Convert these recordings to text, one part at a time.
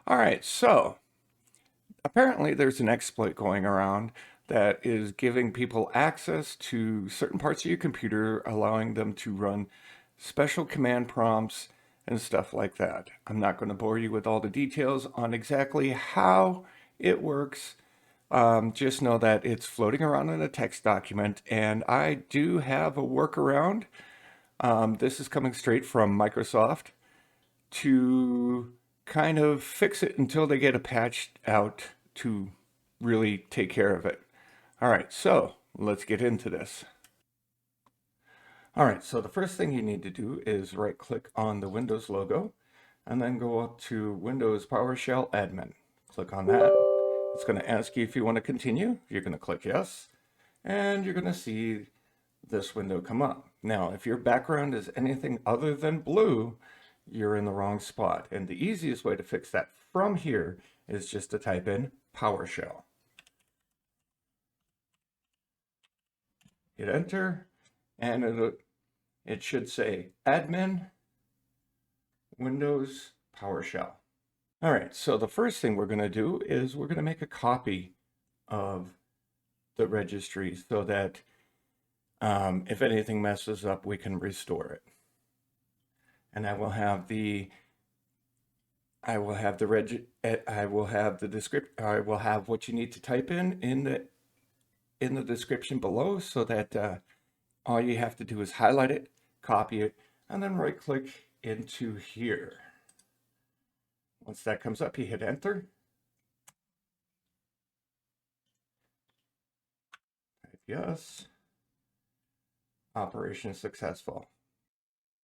All right, so apparently there's an exploit going around that is giving people access to certain parts of your computer, allowing them to run special command prompts and stuff like that. I'm not going to bore you with all the details on exactly how it works. Just know that it's floating around in a text document, and I do have a workaround. This is coming straight from Microsoft to kind of fix it until they get a patch out to really take care of it. All right, so let's get into this. All right, so the first thing you need to do is right click on the Windows logo and then go up to Windows PowerShell Admin. Click on that. It's going to ask you if you want to continue. You're going to click yes, and you're going to see this window come up. Now, if your background is anything other than blue, you're in the wrong spot. And the easiest way to fix that from here is just to type in PowerShell. Hit enter, and it should say Admin, Windows, PowerShell. All right, so the first thing we're going to do is we're going to make a copy of the registry so that if anything messes up, we can restore it. And I will have the description. I will have what you need to type in the description below, so that all you have to do is highlight it, copy it, and then right click into here. Once that comes up, you hit enter. Type yes. Operation successful.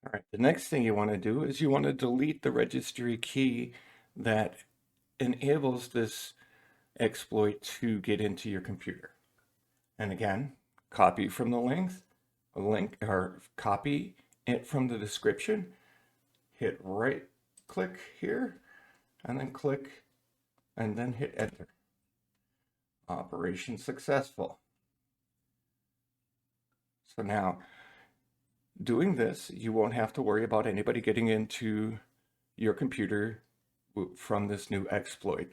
All right, the next thing you want to do is you want to delete the registry key that enables this exploit to get into your computer. And again, copy from the link, or copy it from the description, hit right click here, and then click, and then hit enter. Operation successful. So now, doing this, you won't have to worry about anybody getting into your computer from this new exploit.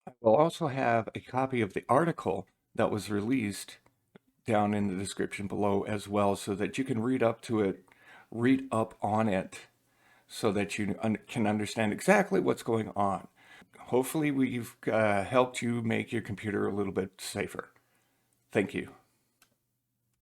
I will also have a copy of the article that was released down in the description below as well, so that you can read up on it, so that you can understand exactly what's going on. Hopefully we've helped you make your computer a little bit safer. Thank you.